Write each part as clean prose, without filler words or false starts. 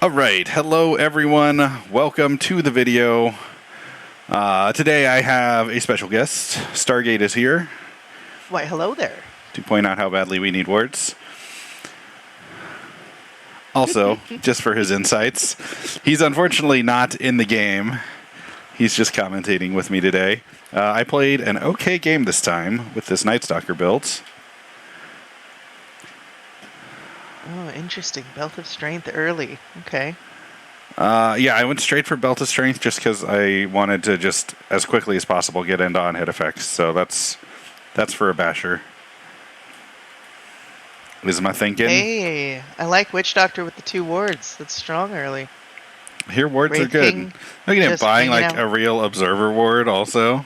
Alright, hello everyone, welcome to the video. Today I have a special guest. Stargate is here. Why, hello there. To point out how badly we need wards. Also, just for his insights, he's unfortunately not in the game. He's just commentating with me today. I played an okay game this time with this Night Stalker build. Oh, interesting. Belt of Strength early. Okay. Yeah, I went straight for Belt of Strength just because I wanted to just, as quickly as possible, get into on-hit effects. So that's for a basher. Is my thinking. Hey, I like Witch Doctor with the 2 wards. That's strong early. Here wards Wraith are good. King, Look at him buying like out. a real observer ward also.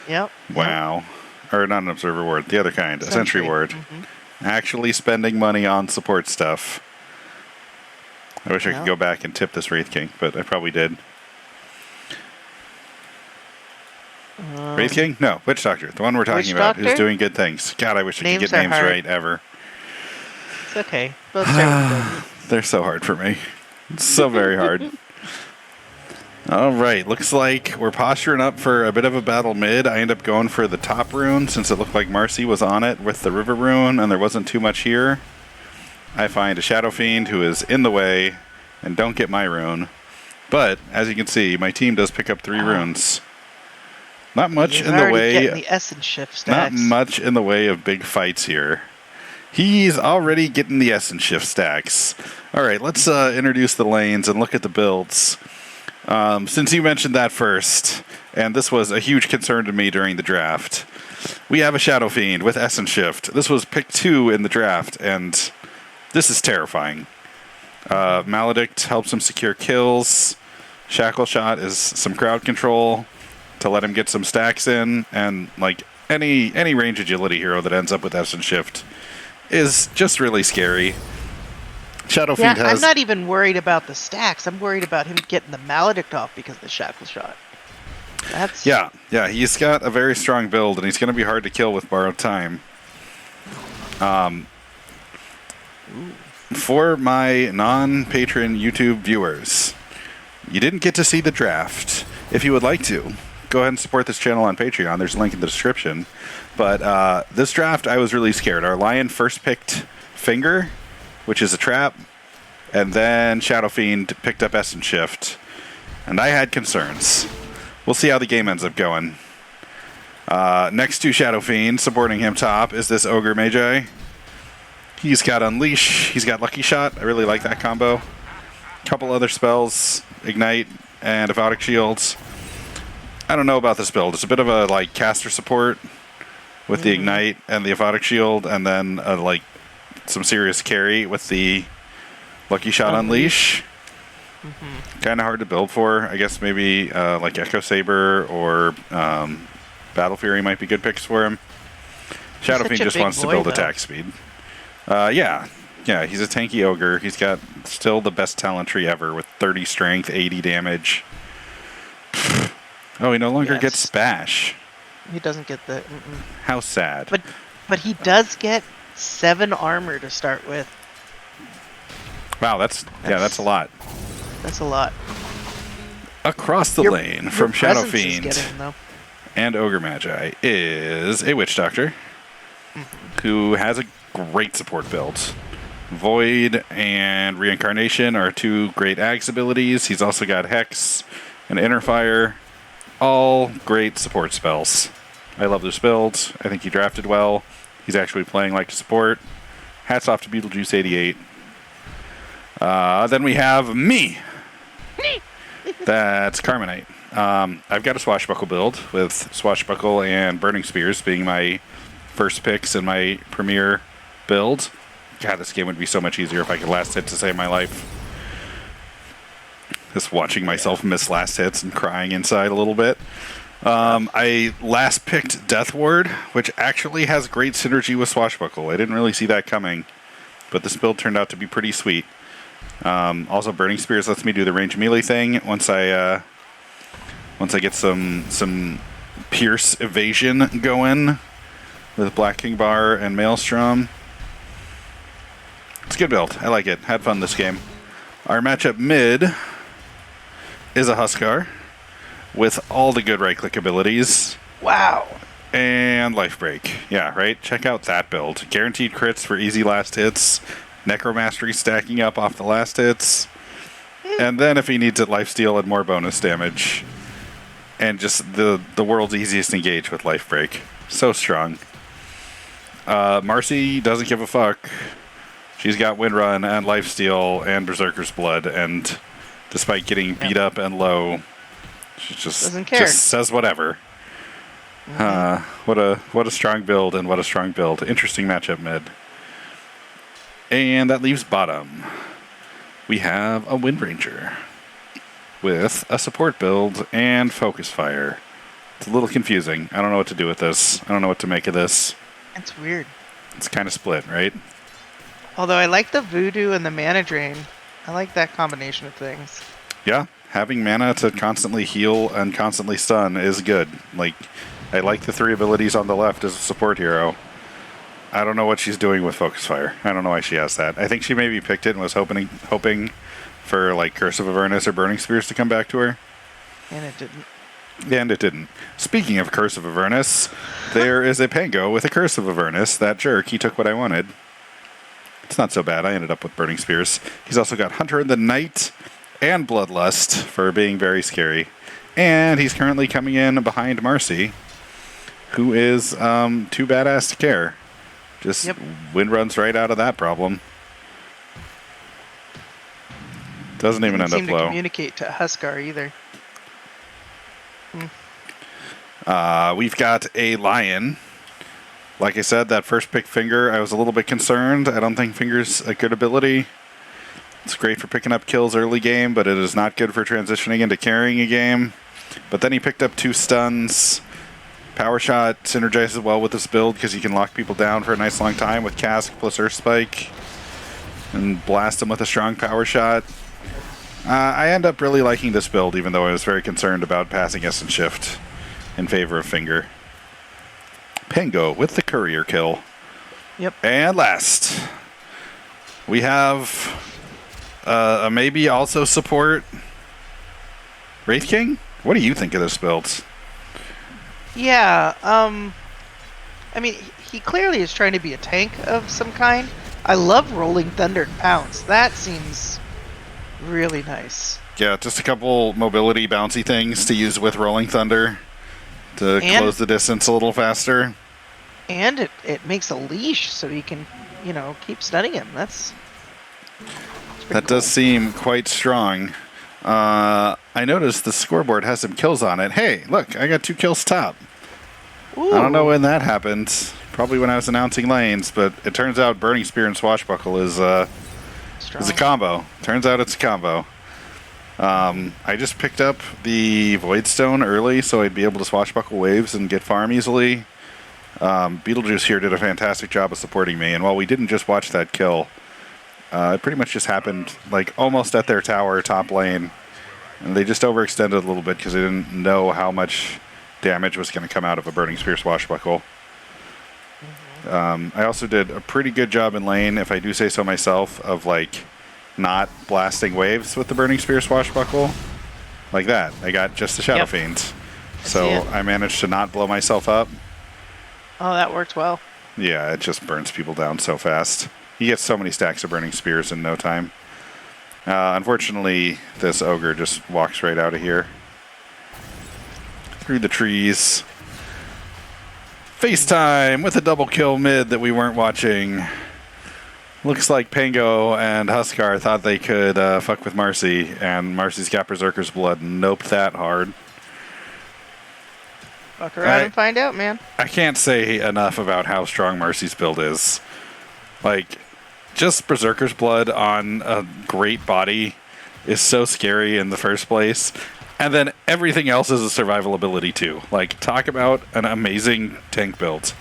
Yep. Wow. Yep. Or not an observer ward, the other kind, a sentry ward. Mm-hmm. Actually spending money on support stuff. I wish I could go back and tip this Wraith King, but I probably did. Wraith King? No, Witch Doctor. The one we're talking about who's doing good things. God, I wish I could get names right ever. It's okay. Both start with They're so hard for me. It's so very hard. Alright, looks like we're posturing up for a bit of a battle mid. I end up going for the top rune since it looked like Marcy was on it with the river rune and there wasn't too much here. I find a Shadow Fiend who is in the way and don't get my rune. But, as you can see, my team does pick up 3 runes. Not much in the way... the essence shift stacks. Not much in the way of big fights here. He's already getting the essence shift stacks. Alright, let's introduce the lanes and look at the builds. Since you mentioned that first, and this was a huge concern to me during the draft, we have a Shadow Fiend with Essence Shift. This was pick 2 in the draft, and this is terrifying. Maledict helps him secure kills. Shackle Shot is some crowd control to let him get some stacks in, and like any range agility hero that ends up with Essence Shift is just really scary. Shadow Fiend has... I'm not even worried about the stacks. I'm worried about him getting the Maledict off because of the Shackle Shot. That's... Yeah, he's got a very strong build, and he's going to be hard to kill with Borrowed Time. For my non-patron YouTube viewers, you didn't get to see the draft. If you would like to, go ahead and support this channel on Patreon. There's a link in the description. But this draft, I was really scared. Our Lion first picked Finger, which is a trap, and then Shadow Fiend picked up Essence Shift, and I had concerns. We'll see how the game ends up going. Next to Shadow Fiend, supporting him top, is this Ogre Magi. He's got Unleash, he's got Lucky Shot. I really like that combo. Couple other spells, Ignite and Aphotic Shields. I don't know about this build. It's a bit of a like caster support with the Ignite and the Aphotic Shield, and then like some serious carry with the Lucky Shot Unleash. Kind of hard to build for. I guess maybe like Echo Saber or Battle Fury might be good picks for him. Shadow Fiend just wants to build attack speed. Yeah, he's a tanky ogre. He's got still the best talent tree ever with 30 strength, 80 damage. Oh, he no longer gets Bash. He doesn't get the... How sad. But he does get 7 armor to start with. Wow, that's a lot. That's a lot. Across the lane from Shadow Fiend getting, and Ogre Magi is a Witch Doctor who has a great support build. Void and Reincarnation are 2 great Ags abilities. He's also got Hex and Inner Fire. All great support spells. I love this build. I think he drafted well. He's actually playing like a support. Hats off to Beetlejuice88. Then we have me. That's KarmaKnight. I've got a Swashbuckle build with Swashbuckle and Burning Spears being my first picks in my premier build. God, this game would be so much easier if I could last hit to save my life. Just watching myself miss last hits and crying inside a little bit. I last picked deathward, which actually has great synergy with Swashbuckle. I didn't really see that coming, but this build turned out to be pretty sweet. Also, Burning Spears lets me do the range melee thing once I get some Pierce evasion going with Black King Bar and Maelstrom. It's a good build. I like it. Had fun this game. Our matchup mid is a Huskar with all the good right-click abilities. Wow. And Life Break. Yeah, right? Check out that build. Guaranteed crits for easy last hits. Necromastery stacking up off the last hits. And then if he needs it, Lifesteal and more bonus damage. And just the world's easiest engage with Life Break. So strong. Marcy doesn't give a fuck. She's got Windrun and Lifesteal and Berserker's Blood. And despite getting beat up and low, she just says whatever. What a strong build, and what a strong build. Interesting matchup mid. And that leaves bottom. We have a Wind Ranger with a support build and Focus Fire. It's a little confusing. I don't know what to do with this. I don't know what to make of this. It's weird. It's kind of split, right? Although I like the Voodoo and the Mana Drain. I like that combination of things. Yeah, having mana to constantly heal and constantly stun is good. Like, I like the 3 abilities on the left as a support hero. I don't know what she's doing with Focus Fire. I don't know why she has that. I think she maybe picked it and was hoping for like Curse of Avernus or Burning Spears to come back to her. And it didn't. And it didn't. Speaking of Curse of Avernus, there is a Pango with a Curse of Avernus. That jerk, he took what I wanted. It's not so bad. I ended up with Burning Spears. He's also got Hunter in the Night and Bloodlust for being very scary. And he's currently coming in behind Marcy, who is too badass to care. Just wind runs right out of that problem. Doesn't even end up low. Seem to communicate to Huskar either. We've got a Lion. Like I said, that first pick Finger, I was a little bit concerned. I don't think Finger's a good ability. It's great for picking up kills early game, but it is not good for transitioning into carrying a game. But then he picked up 2 stuns. Power Shot synergizes well with this build because you can lock people down for a nice long time with Cask plus Earth Spike and blast them with a strong Power Shot. I end up really liking this build, even though I was very concerned about passing Essence Shift in favor of Finger. Pango with the Courier kill. Yep. And last, we have a maybe also support Wraith King. What do you think of this build? Yeah, I mean, he clearly is trying to be a tank of some kind. I love Rolling Thunder and Pounce. That seems really nice. Yeah, just a couple mobility bouncy things to use with Rolling Thunder to close the distance a little faster. And it makes a leash so he can, keep stunning him. That cool. Does seem quite strong. I noticed the scoreboard has some kills on it. Hey, look, I got 2 kills top. Ooh. I don't know when that happened. Probably when I was announcing lanes, but it turns out Burning Spear and Swashbuckle is a combo. Turns out it's a combo. I just picked up the Voidstone early, so I'd be able to Swashbuckle waves and get farm easily. Beetlejuice here did a fantastic job of supporting me, and while we didn't just watch that kill, it pretty much just happened like almost at their tower top lane, and they just overextended a little bit because they didn't know how much damage was going to come out of a Burning Spear Swashbuckle. I also did a pretty good job in lane, if I do say so myself, of like not blasting waves with the Burning Spear Swashbuckle. Like that. I got just the Shadow Fiends. So I managed to not blow myself up. Oh, that worked well. Yeah, it just burns people down so fast. You get so many stacks of Burning Spears in no time. Unfortunately, this Ogre just walks right out of here. Through the trees. FaceTime with a double kill mid that we weren't watching. Looks like Pango and Huskar thought they could fuck with Marcy, and Marcy's got Berserker's Blood. Noped that hard. Fuck around and find out, man. I can't say enough about how strong Marcy's build is. Like, just Berserker's Blood on a great body is so scary in the first place. And then everything else is a survival ability too. Like, talk about an amazing tank build.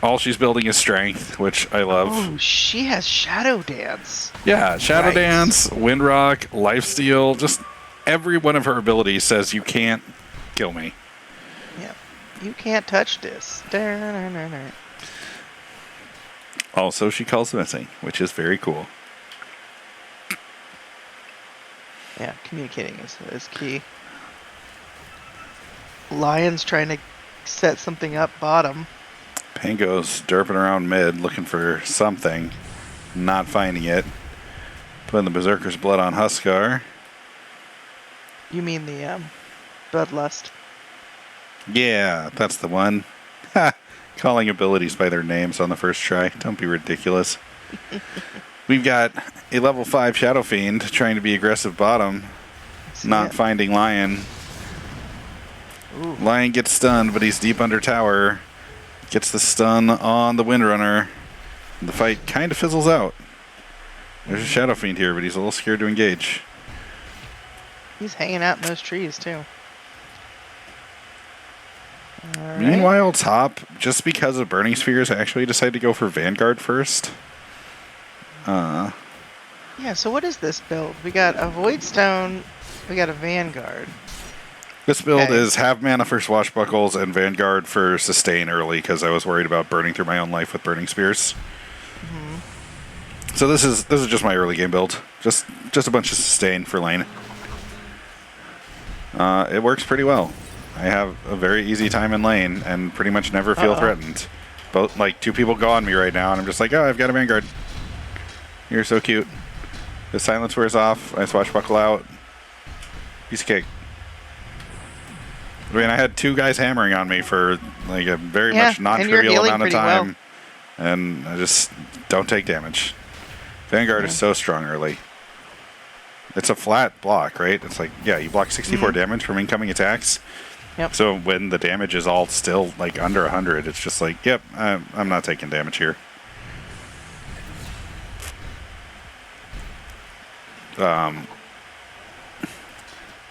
All she's building is strength, which I love. Oh, she has Shadow Dance. Yeah, Shadow Dance, Windrock, Lifesteal, just every one of her abilities says you can't kill me. Yeah, you can't touch this. Also, she calls missing, which is very cool. Yeah, communicating is key. Lion's trying to set something up bottom. Pango's derping around mid, looking for something. Not finding it. Putting the Berserker's blood on Huskar. You mean the Bloodlust? Yeah, that's the one. Ha! Calling abilities by their names on the first try. Don't be ridiculous. We've got a level 5 Shadow Fiend trying to be aggressive bottom. Not finding Lion. Ooh. Lion gets stunned, but he's deep under tower. Gets the stun on the Windrunner. The fight kind of fizzles out. There's a Shadow Fiend here, but he's a little scared to engage. He's hanging out in those trees, too. All Meanwhile, right. top, just because of Burning Spheres, I actually decided to go for Vanguard first. Yeah, so what is this build? We got a Void Stone, we got a Vanguard. This build Okay. is have mana for Swashbuckles and Vanguard for sustain early because I was worried about burning through my own life with Burning Spears. So this is just my early game build. Just a bunch of sustain for lane. It works pretty well. I have a very easy time in lane and pretty much never feel threatened. Both like 2 people go on me right now and I'm just like, oh, I've got a Vanguard. You're so cute. The silence wears off. I swashbuckle out. Piece of cake. I mean, I had 2 guys hammering on me for like a very much and you're non-trivial healing amount of pretty time, well. and I just don't take damage. Vanguard is so strong early. It's a flat block, right? It's like, yeah, you block 64 damage from incoming attacks. Yep. So when the damage is all still like under 100, it's just like, yep, I'm not taking damage here.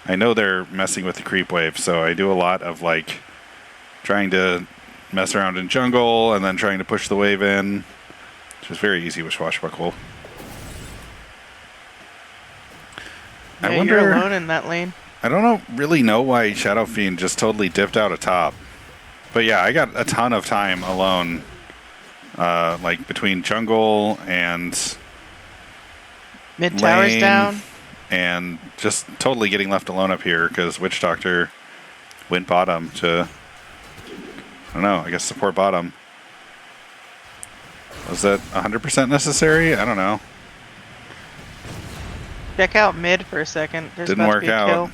I know they're messing with the creep wave, so I do a lot of like trying to mess around in jungle and then trying to push the wave in, which is very easy with Swashbuckle. Yeah, I wonder, you're alone in that lane. I don't really know why Shadow Fiend just totally dipped out of top. But yeah, I got a ton of time alone, like between jungle and Mid tower's lane, down. and just totally getting left alone up here because Witch Doctor went bottom to, I don't know, I guess support bottom. Was that 100% necessary? I don't know. Check out mid for a second. There's Didn't about to work be a out.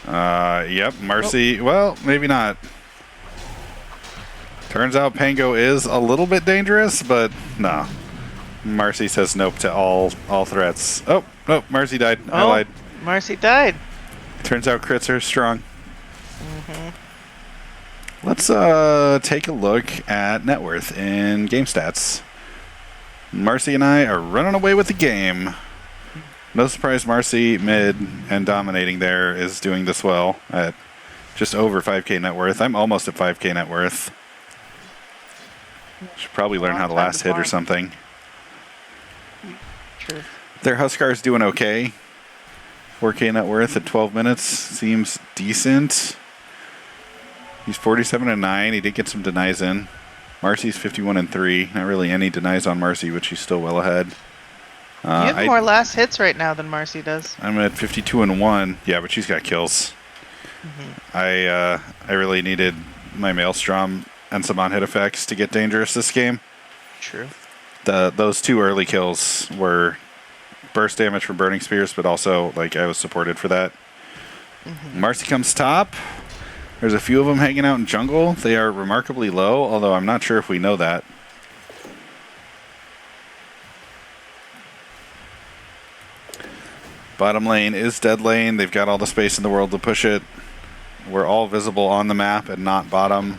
kill. Yep, Marcy, well, maybe not. Turns out Pango is a little bit dangerous, but no. Marcy says nope to all threats. Oh, Marcy died. I lied. Marcy died. Turns out crits are strong. Let's take a look at net worth in game stats. Marcy and I are running away with the game. No surprise Marcy mid and dominating there is doing this well at just over 5k net worth. I'm almost at 5k net worth. Should probably learn how to last hit or something. True. Their Huskar's doing okay. 4k net worth at 12 minutes seems decent. He's 47-9. He did get some denies in. Marcy's 51-3. Not really any denies on Marcy, but she's still well ahead. You have more last hits right now than Marcy does. I'm at 52-1. Yeah, but she's got kills. I really needed my Maelstrom and some on-hit effects to get dangerous this game. True. Those 2 early kills were burst damage from Burning Spears, but also like I was supported for that. Marcy comes top. There's a few of them hanging out in jungle. They are remarkably low, although I'm not sure if we know that. Bottom lane is dead lane. They've got all the space in the world to push it. We're all visible on the map and not bottom.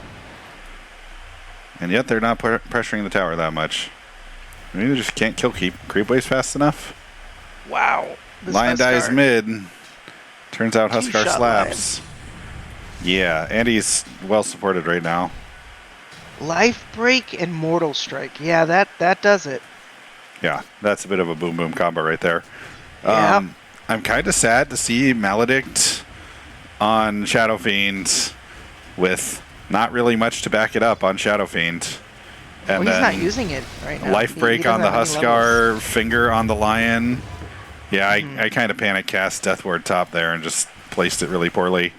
And yet they're not pressuring the tower that much. Maybe they just can't kill creep waves fast enough. Wow. Lion dies mid. Turns out Huskar Two-shot slaps. Yeah, and he's well supported right now. Life Break and Mortal Strike. Yeah, that does it. Yeah, that's a bit of a boom boom combo right there. Yeah. I'm kind of sad to see Maledict on Shadow Fiend with not really much to back it up on Shadow Fiend. And Well, he's then not using it right now. Life He Break on doesn't the have any levels. Huskar, Finger on the Lion. Yeah, I kind of panic cast deathward top there and just placed it really poorly.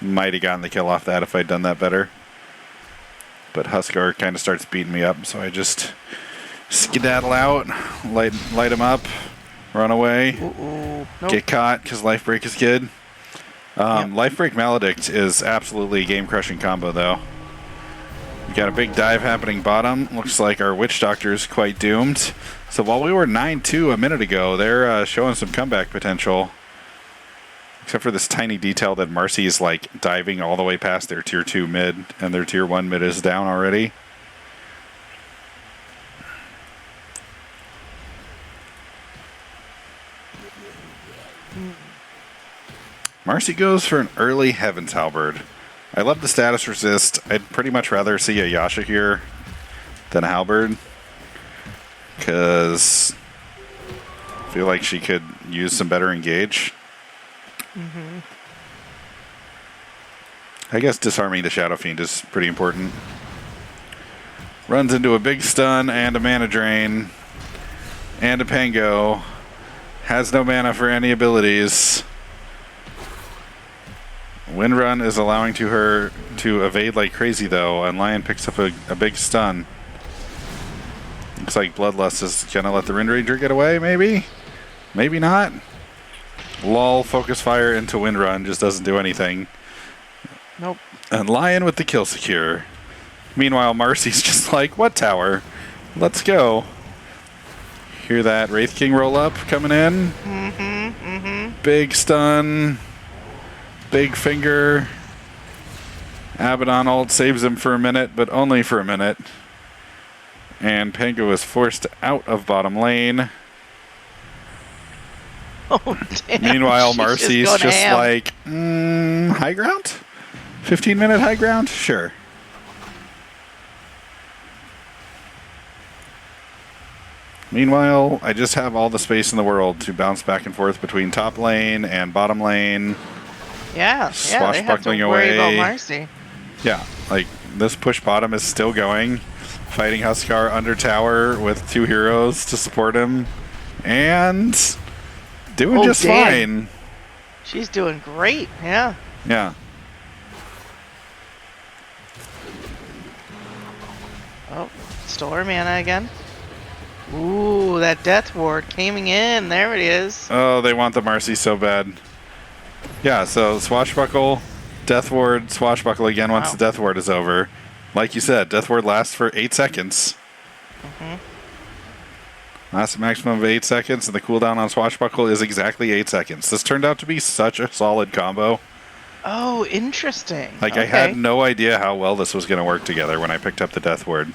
Might have gotten the kill off that if I'd done that better. But Huskar kind of starts beating me up, so I just skedaddle out, light him up, run away, Nope. get caught because life break is good. Life break maledict is absolutely game crushing combo though. We got a big dive happening bottom. Looks like our witch doctor is quite doomed. So while we were 9-2 a minute ago, they're showing some comeback potential. Except for this tiny detail that Marcy is like diving all the way past their tier 2 mid, and their tier 1 mid is down already. Marcy goes for an early Heaven's Halberd. I love the status resist. I'd pretty much rather see a Yasha here than a Halberd, because I feel like she could use some better engage. I guess disarming the Shadow Fiend is pretty important. Runs into a big stun and a mana drain and a Pango. Has no mana for any abilities. Windrun is allowing her to evade like crazy though, and Lion picks up a big stun. Looks like Bloodlust is gonna let the Wind Ranger get away, maybe? Maybe not. Lol, focus fire into Windrun just doesn't do anything. Nope. And Lion with the kill secure. Meanwhile, Marcy's just like, what tower? Let's go. Hear that Wraith King roll up coming in? Big stun. Big finger. Abaddon ult saves him for a minute, but only for a minute. And Pango is forced out of bottom lane. Oh, damn. Meanwhile, She's Marcy's just just like, high ground? 15-minute high ground? Sure. Meanwhile, I just have all the space in the world to bounce back and forth between top lane and bottom lane. Yeah, they have to Swashbuckling worry away. about Marcy. Yeah, like this push bottom is still going. Fighting Huskar under tower with 2 heroes to support him. And doing just fine. She's doing great, yeah. Yeah. Oh, stole her mana again. Ooh, that death ward coming in. There it is. Oh, they want the Marcy so bad. Yeah, so Swashbuckle, Death Ward, Swashbuckle again once the Death Ward is over. Like you said, Death Ward lasts for 8 seconds. Lasts a maximum of 8 seconds, and the cooldown on Swashbuckle is exactly 8 seconds. This turned out to be such a solid combo. Oh, interesting. Like, I had no idea how well this was going to work together when I picked up the Death Ward.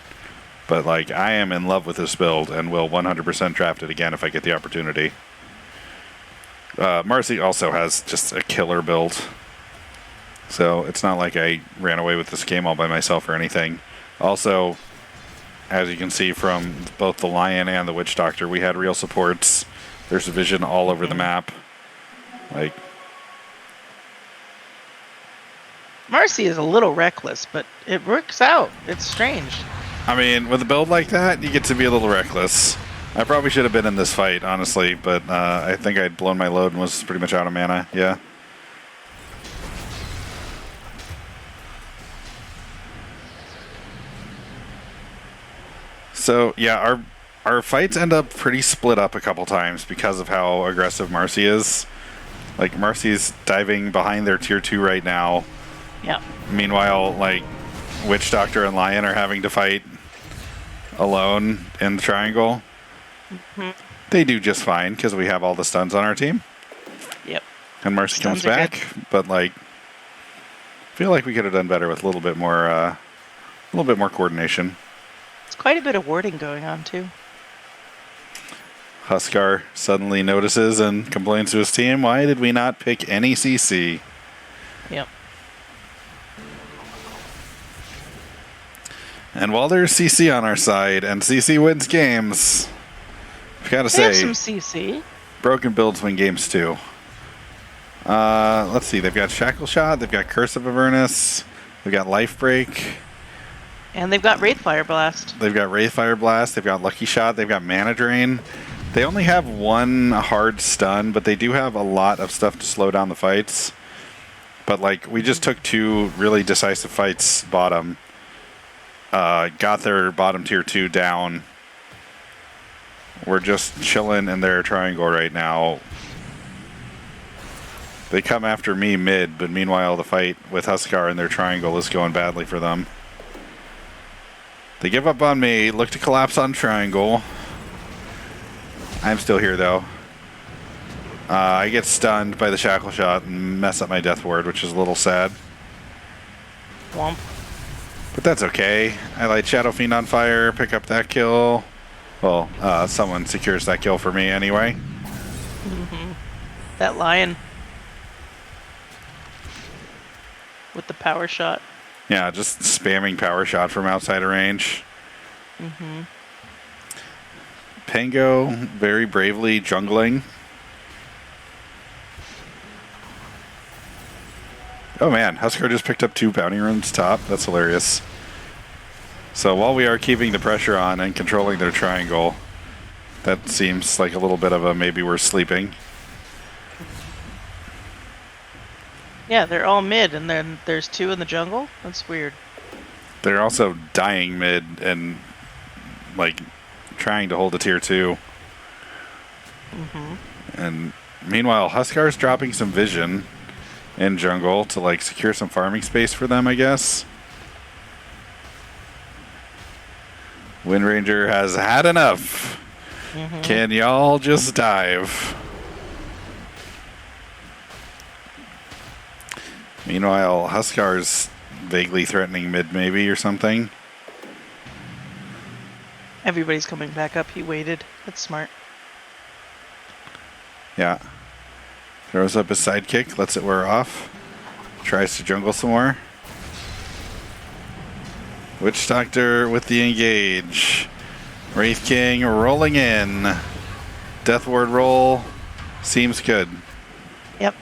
But, like, I am in love with this build and will 100% draft it again if I get the opportunity. Marcy also has just a killer build. So it's not like I ran away with this game all by myself or anything. Also, as you can see from both the Lion and the Witch Doctor, we had real supports. There's a vision all over the map. Like, Marcy is a little reckless, but it works out. It's strange. I mean, with a build like that, you get to be a little reckless. I probably should have been in this fight, honestly, but I think I'd blown my load and was pretty much out of mana. Yeah. So, yeah, our fights end up pretty split up a couple times because of how aggressive Marcy is. Like, Marcy's diving behind their tier 2 right now. Yeah. Meanwhile, like, Witch Doctor and Lion are having to fight alone in the triangle. They do just fine because we have all the stuns on our team. Yep. And Marcy comes back, but like, I feel like we could have done better with a little bit more coordination. It's quite a bit of warding going on too. Huskar suddenly notices and complains to his team, "Why did we not pick any CC?" Yep. And while there's CC on our side and CC wins games, I've got to say, have some CC. Broken builds win games too. Let's see. They've got Shackle Shot. They've got Curse of Avernus. They've got Life Break. And they've got Wraithfire Blast. They've got Wraithfire Blast. They've got Lucky Shot. They've got Mana Drain. They only have one hard stun, but they do have a lot of stuff to slow down the fights. But like, we just took 2 really decisive fights bottom. Got their bottom tier 2 down. We're just chilling in their triangle right now. They come after me mid, but meanwhile the fight with Huskar in their triangle is going badly for them. They give up on me, look to collapse on triangle. I'm still here though. I get stunned by the shackle shot and mess up my deathward, which is a little sad. Womp. But that's okay. I light Shadow Fiend on fire, pick up that kill. Well, someone secures that kill for me anyway. That lion. With the power shot. Yeah, just spamming power shot from outside of range. Pango very bravely jungling. Oh man, Huskar just picked up 2 bounty runes top. That's hilarious. So while we are keeping the pressure on and controlling their triangle, that seems like a little bit of a maybe we're sleeping. Yeah, they're all mid, and then there's 2 in the jungle? That's weird. They're also dying mid and like trying to hold a tier 2. And meanwhile, Huskar's dropping some vision in jungle to like secure some farming space for them, I guess. Wind Ranger has had enough. Can y'all just dive? Meanwhile, Huskar's vaguely threatening mid maybe or something. Everybody's coming back up. He waited. That's smart. Yeah. Throws up his sidekick, lets it wear off. Tries to jungle some more. Witch Doctor with the engage. Wraith King rolling in. Deathward roll. Seems good. Yep.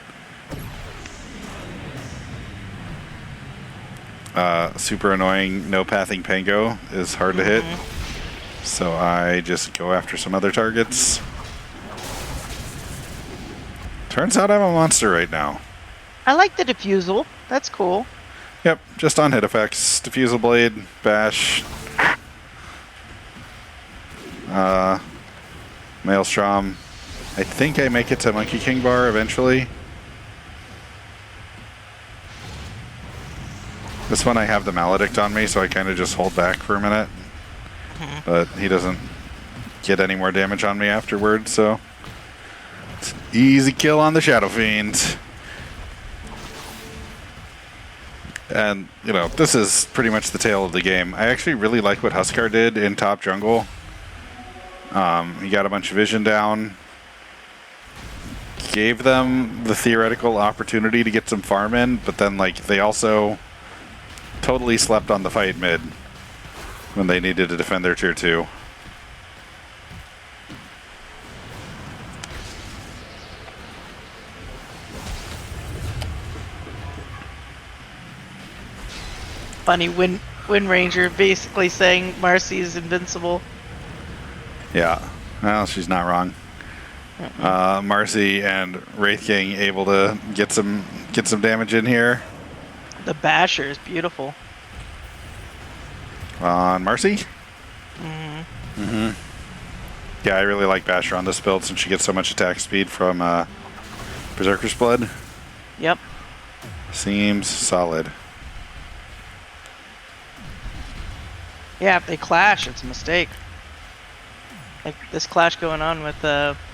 Super annoying no pathing Pango is hard to hit. So I just go after some other targets. Turns out I'm a monster right now. I like the diffusal. That's cool. Yep, just on hit effects. Diffusal Blade, Bash. Maelstrom. I think I make it to Monkey King Bar eventually. This one I have the Maledict on me, so I kind of just hold back for a minute. But he doesn't get any more damage on me afterwards, so it's an easy kill on the Shadow Fiend. And, you know, this is pretty much the tail of the game. I actually really like what Huskar did in top jungle. He got a bunch of vision down. Gave them the theoretical opportunity to get some farm in, but then, like, they also totally slept on the fight mid when they needed to defend their tier 2. Funny, Wind Ranger basically saying Marcy is invincible. Yeah, well, she's not wrong. Marcy and Wraith King able to get some damage in here. The Basher is beautiful. On Marcy? Yeah, I really like Basher on this build since she gets so much attack speed from Berserker's Blood. Yep. Seems solid. Yeah, if they clash, it's a mistake. Like this clash going on with Yeah,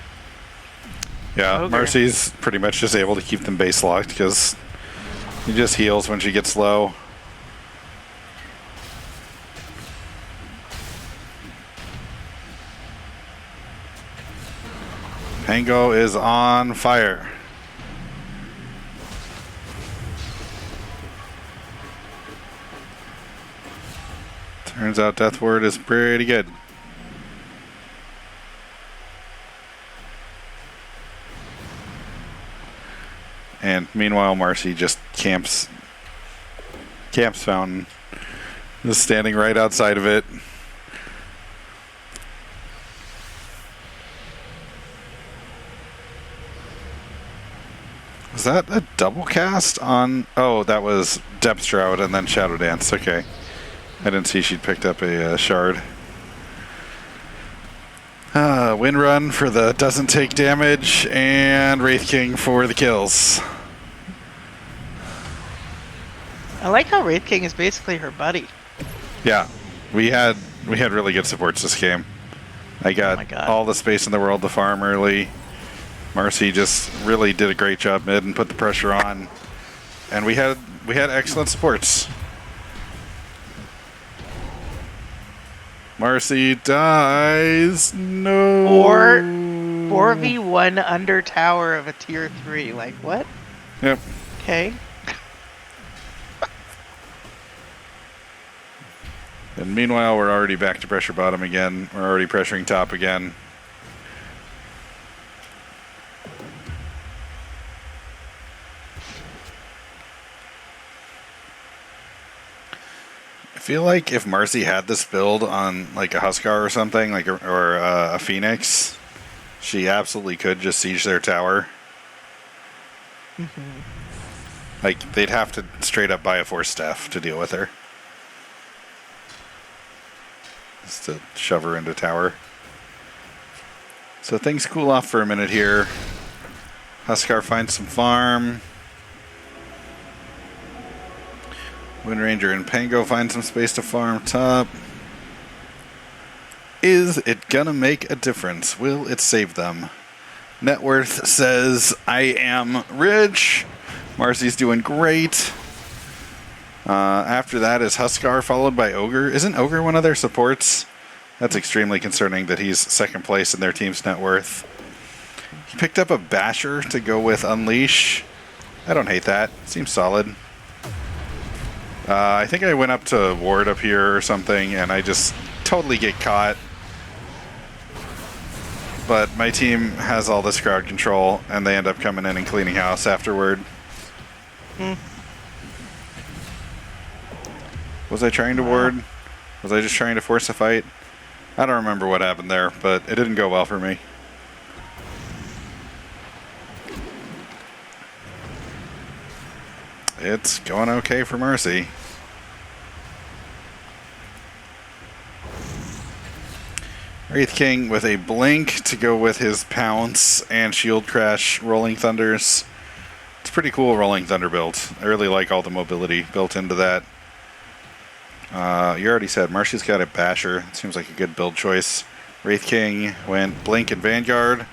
Ogre. Marcy's pretty much just able to keep them base locked because he just heals when she gets low. Pango is on fire. Turns out Deathward is pretty good. And meanwhile, Marcy just camps Fountain. Just standing right outside of it. Was that a double cast on... Oh, that was Depth Shroud and then Shadow Dance. Okay. I didn't see she'd picked up a shard. Wind Run for the doesn't take damage, and Wraith King for the kills. I like how Wraith King is basically her buddy. Yeah, we had really good supports this game. I got all the space in the world to farm early. Marcy just really did a great job mid and put the pressure on, and we had excellent supports. Marcy dies. No. 4v1 under tower of a tier 3. Like what? Yep. Okay. And meanwhile, we're already back to pressure bottom again. We're already pressuring top again. I feel like if Marcy had this build on like a Huskar or something, like or a Phoenix, she absolutely could just siege their tower. Like they'd have to straight up buy a force staff to deal with her. Just to shove her into tower. So things cool off for a minute here. Huskar finds some farm. Windranger and Pango find some space to farm top. Is it gonna make a difference? Will it save them? Net worth says, I am rich. Marcy's doing great. After that is Huskar, followed by Ogre. Isn't Ogre one of their supports? That's extremely concerning that he's second place in their team's net worth. He picked up a Basher to go with Unleash. I don't hate that. Seems solid. I think I went up to ward up here or something, and I just totally get caught. But my team has all this crowd control, and they end up coming in and cleaning house afterward. Was I trying to ward? Was I just trying to force a fight? I don't remember what happened there, but it didn't go well for me. It's going okay for Marcy. Wraith King with a blink to go with his Pounce and Shield Crash Rolling Thunders. It's a pretty cool Rolling Thunder build. I really like all the mobility built into that. You already said Marcy's got a Basher. Seems like a good build choice. Wraith King went Blink and Vanguard.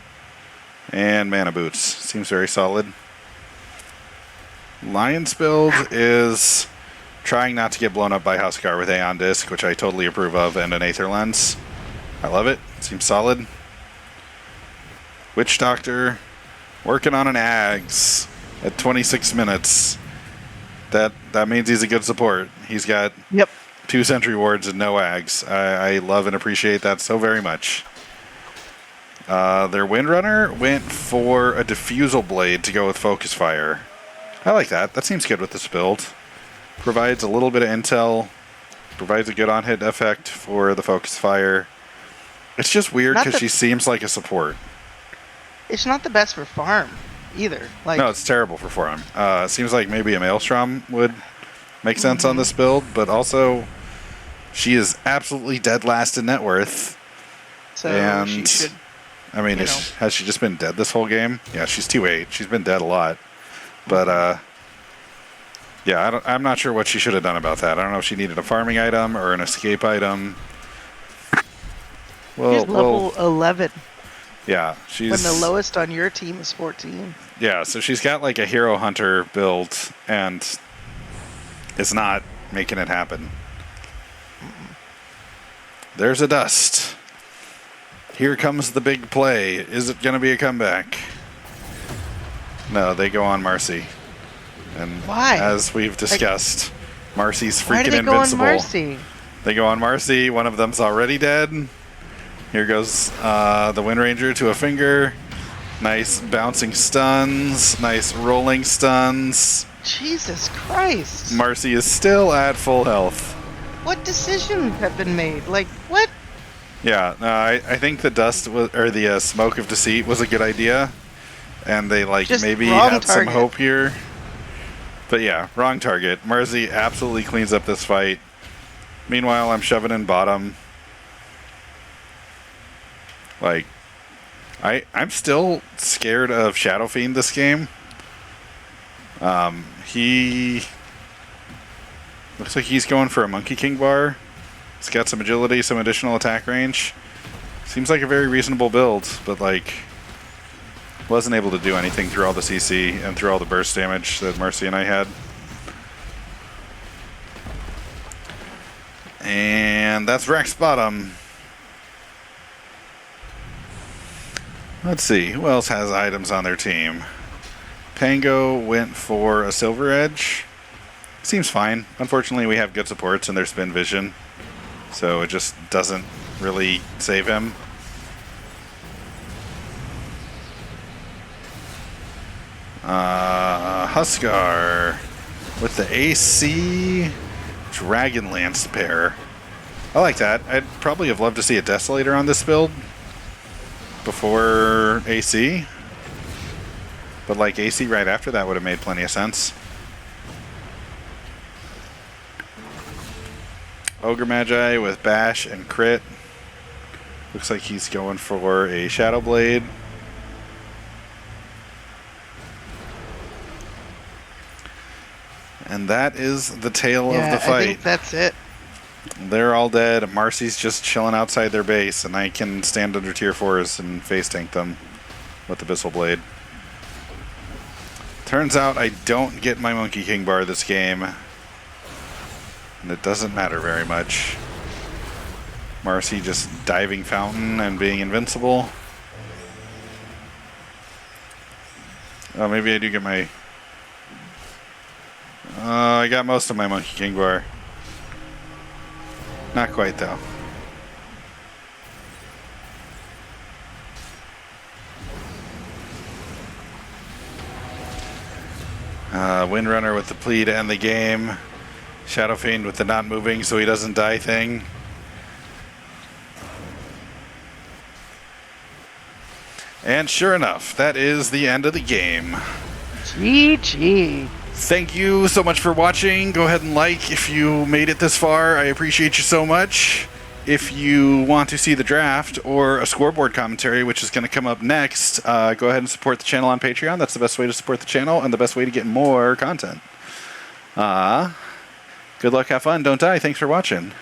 And Mana Boots. Seems very solid. Lion's build is trying not to get blown up by Huskar with Aeon Disc, which I totally approve of, and an Aether Lens. I love it. Seems solid. Witch Doctor working on an Ags at 26 minutes. That means he's a good support. He's got 2 sentry wards and no Ags. I love and appreciate that so very much. Their Windrunner went for a Diffusal Blade to go with Focus Fire. I like that. That seems good with this build. Provides a little bit of intel. Provides a good on-hit effect for the Focus Fire. It's just weird because she seems like a support. It's not the best for farm either. Like, no, it's terrible for farm. It seems like maybe a Maelstrom would make sense on this build, but also she is absolutely dead last in net worth. So and she should, I mean, has she just been dead this whole game? Yeah, she's 2-8. She's been dead a lot. But, yeah, I'm not sure what she should have done about that. I don't know if she needed a farming item or an escape item. Well, she's level 11. Yeah, she's... When the lowest on your team is 14. Yeah, so she's got like a Hero Hunter build, and it's not making it happen. There's a Dust. Here comes the big play. Is it going to be a comeback? No, they go on Marcy. And why? As we've discussed, Marcy's freaking why do they invincible. Go on Marcy? They go on Marcy. One of them's already dead. Here goes the Windranger to a finger. Nice bouncing stuns. Nice rolling stuns. Jesus Christ. Marcy is still at full health. What decisions have been made? Like, what? Yeah, I think the dust was, or the smoke of deceit was a good idea. and they like Just maybe wrong had some target. hope here. But yeah, wrong target. Marzi absolutely cleans up this fight. Meanwhile, I'm shoving in bottom. Like, I'm still scared of Shadow Fiend this game. He looks like he's going for a Monkey King bar. He's got some agility, some additional attack range. Seems like a very reasonable build, but like wasn't able to do anything through all the CC and through all the burst damage that Marcy and I had. And that's Rex bottom. Let's see, who else has items on their team? Pango went for a Silver Edge. Seems fine. Unfortunately, we have good supports and there's spin vision, so it just doesn't really save him. Huskar with the AC Dragonlance pair. I like that. I'd probably have loved to see a Desolator on this build before AC. But like AC right after that would have made plenty of sense. Ogre Magi with Bash and Crit. Looks like he's going for a Shadow Blade. And that is the tale of the fight. I think that's it. They're all dead. Marcy's just chilling outside their base, and I can stand under tier 4s and face tank them with the Abyssal Blade. Turns out I don't get my Monkey King bar this game, and it doesn't matter very much. Marcy just diving fountain and being invincible. Oh, maybe I do get my... I got most of my Monkey King bar. Not quite, though. Windrunner with the plea to end the game. Shadow Fiend with the not moving so he doesn't die thing. And sure enough, that is the end of the game. GG. Thank you so much for watching. Go ahead and like if you made it this far. I appreciate you so much. If you want to see the draft or a scoreboard commentary, which is going to come up next, go ahead and support the channel on Patreon. That's the best way to support the channel and the best way to get more content. Good luck, have fun, don't die. Thanks for watching.